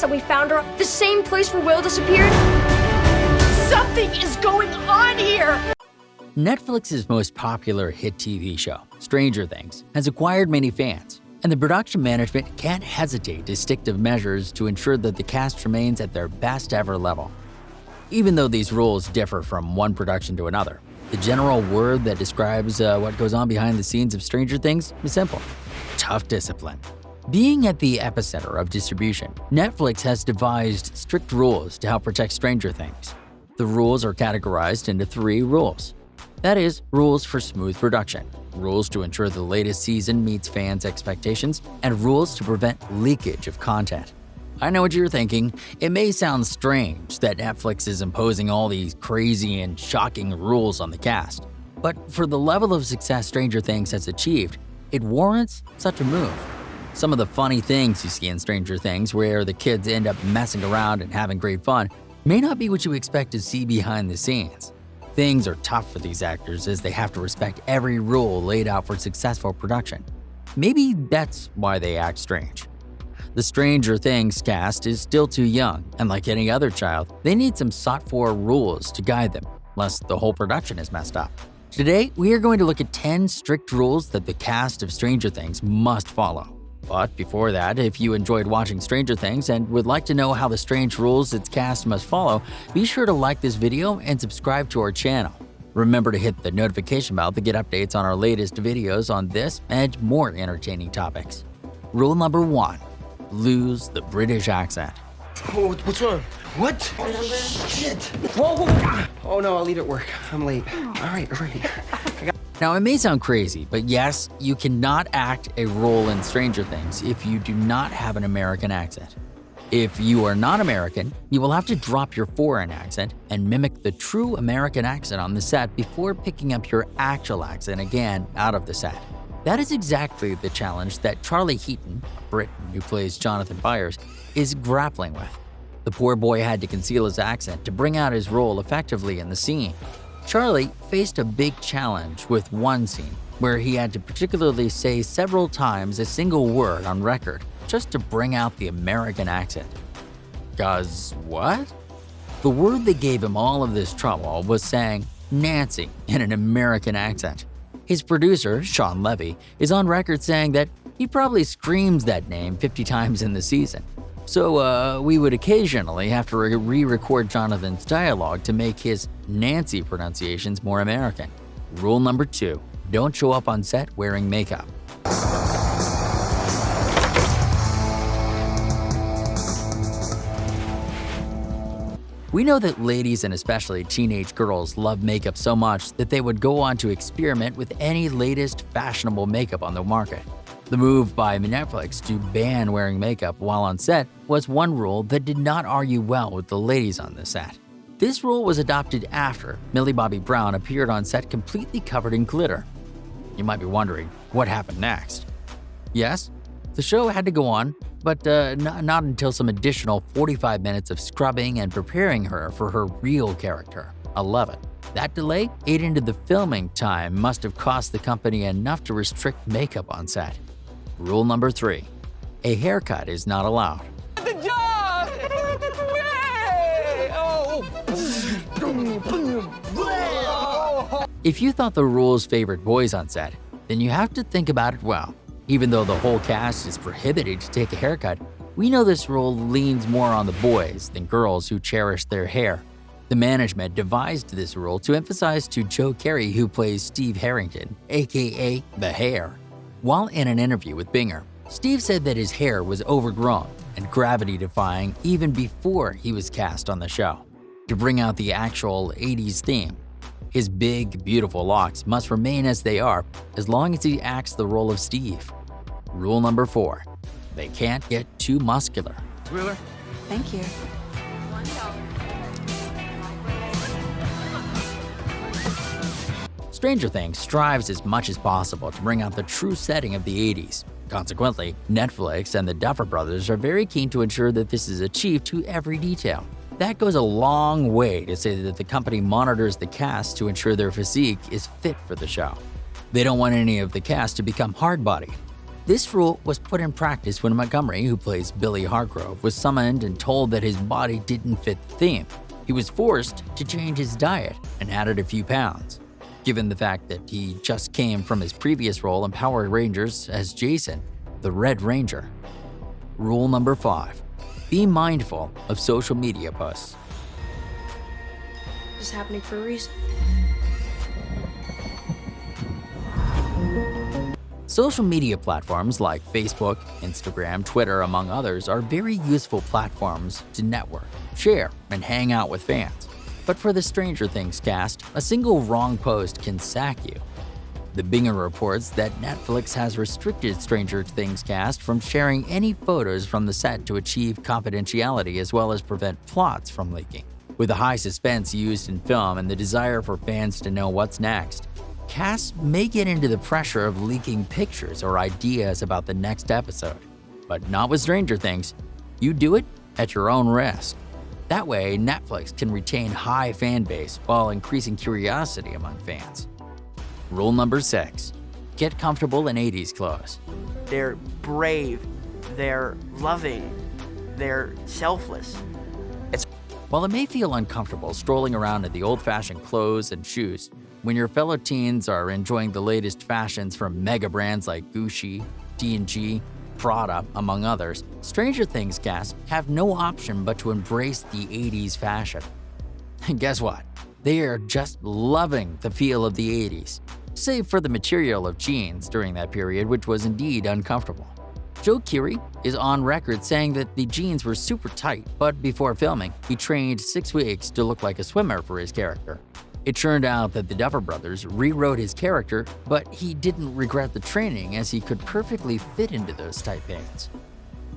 that we found her the same place where Will disappeared? Something is going on here! Netflix's most popular hit TV show, Stranger Things, has acquired many fans, and the production management can't hesitate to stick to measures to ensure that the cast remains at their best ever level. Even though these rules differ from one production to another, the general word that describes what goes on behind the scenes of Stranger Things is simple: tough discipline. Being at the epicenter of distribution, Netflix has devised strict rules to help protect Stranger Things. The rules are categorized into 3 rules. That is, rules for smooth production, rules to ensure the latest season meets fans' expectations, and rules to prevent leakage of content. I know what you're thinking. It may sound strange that Netflix is imposing all these crazy and shocking rules on the cast, but for the level of success Stranger Things has achieved, it warrants such a move. Some of the funny things you see in Stranger Things, where the kids end up messing around and having great fun, may not be what you expect to see behind the scenes. Things are tough for these actors as they have to respect every rule laid out for successful production. Maybe that's why they act strange. The Stranger Things cast is still too young, and like any other child, they need some sought-for rules to guide them, lest the whole production is messed up. Today, we are going to look at 10 strict rules that the cast of Stranger Things must follow. But before that, if you enjoyed watching Stranger Things and would like to know how the strange rules its cast must follow, be sure to like this video and subscribe to our channel. Remember to hit the notification bell to get updates on our latest videos on this and more entertaining topics. Rule number 1. Lose the British accent. Oh, what's wrong? What? Shit! Whoa, whoa! Oh no, I'll leave at work. I'm late. All right. Now, it may sound crazy, but yes, you cannot act a role in Stranger Things if you do not have an American accent. If you are not American, you will have to drop your foreign accent and mimic the true American accent on the set before picking up your actual accent again out of the set. That is exactly the challenge that Charlie Heaton, a Briton who plays Jonathan Byers, is grappling with. The poor boy had to conceal his accent to bring out his role effectively in the scene. Charlie faced a big challenge with one scene where he had to particularly say several times a single word on record just to bring out the American accent. 'Cause what? The word that gave him all of this trouble was saying Nancy in an American accent. His producer, Sean Levy, is on record saying that he probably screams that name 50 times in the season. So we would occasionally have to re-record Jonathan's dialogue to make his Nancy pronunciations more American. Rule number 2, don't show up on set wearing makeup. We know that ladies and especially teenage girls love makeup so much that they would go on to experiment with any latest fashionable makeup on the market. The move by Netflix to ban wearing makeup while on set was one rule that did not argue well with the ladies on the set. This rule was adopted after Millie Bobby Brown appeared on set completely covered in glitter. You might be wondering, what happened next? Yes, the show had to go on, but not until some additional 45 minutes of scrubbing and preparing her for her real character, Eleven. That delay ate into the filming time must have cost the company enough to restrict makeup on set. Rule number 3, a haircut is not allowed. The job! If you thought the rules favored boys on set, then you have to think about it well. Even though the whole cast is prohibited to take a haircut, we know this rule leans more on the boys than girls who cherish their hair. The management devised this rule to emphasize to Joe Carey, who plays Steve Harrington, aka The Hair. While in an interview with Binger, Steve said that his hair was overgrown and gravity-defying even before he was cast on the show. To bring out the actual 80s theme, his big, beautiful locks must remain as they are as long as he acts the role of Steve. Rule number 4, they can't get too muscular. Wheeler? Thank you. Stranger Things strives as much as possible to bring out the true setting of the 80s. Consequently, Netflix and the Duffer Brothers are very keen to ensure that this is achieved to every detail. That goes a long way to say that the company monitors the cast to ensure their physique is fit for the show. They don't want any of the cast to become hard-bodied. This rule was put in practice when Montgomery, who plays Billy Hargrove, was summoned and told that his body didn't fit the theme. He was forced to change his diet and added a few pounds. Given the fact that he just came from his previous role in Power Rangers as Jason, the Red Ranger. Rule number 5. Be mindful of social media posts. This is happening for a reason. Social media platforms like Facebook, Instagram, Twitter, among others, are very useful platforms to network, share, and hang out with fans. But for the Stranger Things cast, a single wrong post can sack you. The Binger reports that Netflix has restricted Stranger Things cast from sharing any photos from the set to achieve confidentiality as well as prevent plots from leaking. With the high suspense used in film and the desire for fans to know what's next, casts may get into the pressure of leaking pictures or ideas about the next episode. But not with Stranger Things. You do it at your own risk. That way, Netflix can retain high fan base while increasing curiosity among fans. Rule number 6. Get comfortable in 80s clothes. They're brave, they're loving, they're selfless. While it may feel uncomfortable strolling around in the old-fashioned clothes and shoes, when your fellow teens are enjoying the latest fashions from mega brands like Gucci, D&G, Prada, among others, Stranger Things cast have no option but to embrace the 80s fashion. And guess what? They are just loving the feel of the 80s, save for the material of jeans during that period, which was indeed uncomfortable. Joe Keery is on record saying that the jeans were super tight, but before filming, he trained 6 weeks to look like a swimmer for his character. It turned out that the Duffer Brothers rewrote his character, but he didn't regret the training as he could perfectly fit into those tight pants.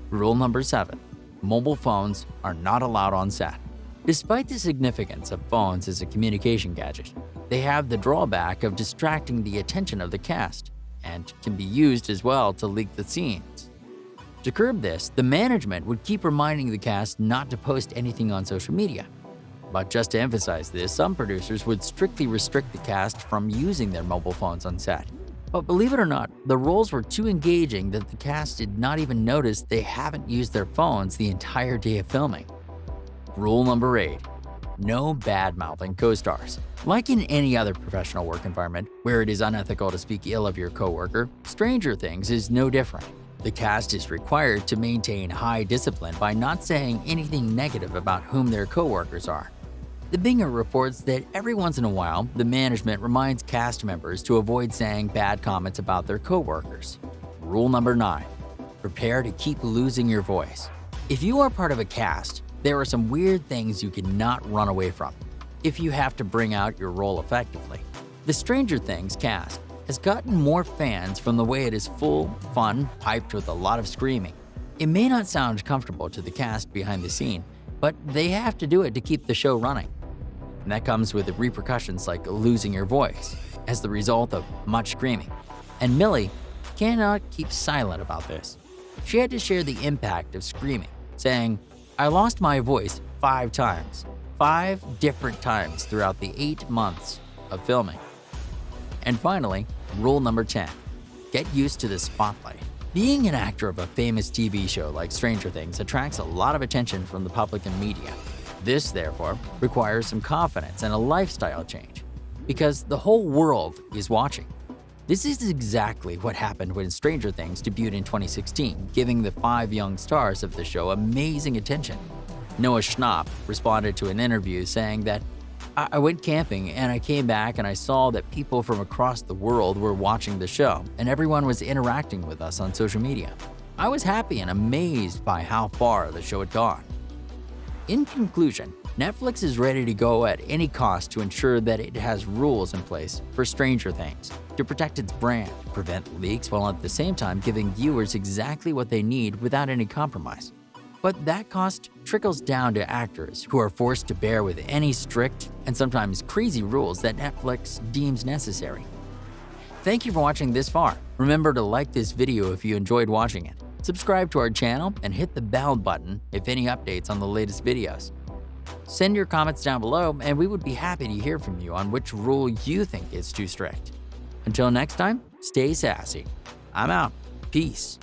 Rule number 7. Mobile phones are not allowed on set. Despite the significance of phones as a communication gadget, they have the drawback of distracting the attention of the cast, and can be used as well to leak the scenes. To curb this, the management would keep reminding the cast not to post anything on social media. But just to emphasize this, some producers would strictly restrict the cast from using their mobile phones on set. But believe it or not, the roles were too engaging that the cast did not even notice they haven't used their phones the entire day of filming. Rule number 8. No bad-mouthing co-stars. Like in any other professional work environment where it is unethical to speak ill of your coworker, Stranger Things is no different. The cast is required to maintain high discipline by not saying anything negative about whom their coworkers are. The Binger reports that every once in a while, the management reminds cast members to avoid saying bad comments about their coworkers. Rule number 9. Prepare to keep losing your voice. If you are part of a cast, there are some weird things you cannot run away from if you have to bring out your role effectively. The Stranger Things cast has gotten more fans from the way it is full, fun, hyped with a lot of screaming. It may not sound comfortable to the cast behind the scene, but they have to do it to keep the show running. And that comes with the repercussions like losing your voice as the result of much screaming. And Millie cannot keep silent about this. She had to share the impact of screaming, saying, "I lost my voice 5 times, 5 different times throughout the 8 months of filming." And finally, rule number 10. Get used to the spotlight. Being an actor of a famous TV show like Stranger Things attracts a lot of attention from the public and media. This, therefore, requires some confidence and a lifestyle change, because the whole world is watching. This is exactly what happened when Stranger Things debuted in 2016, giving the 5 young stars of the show amazing attention. Noah Schnapp responded to an interview saying that, "I went camping and I came back and I saw that people from across the world were watching the show and everyone was interacting with us on social media. I was happy and amazed by how far the show had gone." In conclusion, Netflix is ready to go at any cost to ensure that it has rules in place for Stranger Things to protect its brand, prevent leaks, while at the same time giving viewers exactly what they need without any compromise. But that cost trickles down to actors who are forced to bear with any strict and sometimes crazy rules that Netflix deems necessary. Thank you for watching this far. Remember to like this video if you enjoyed watching it. Subscribe to our channel and hit the bell button if any updates on the latest videos. Send your comments down below and we would be happy to hear from you on which rule you think is too strict. Until next time, stay sassy. I'm out. peace.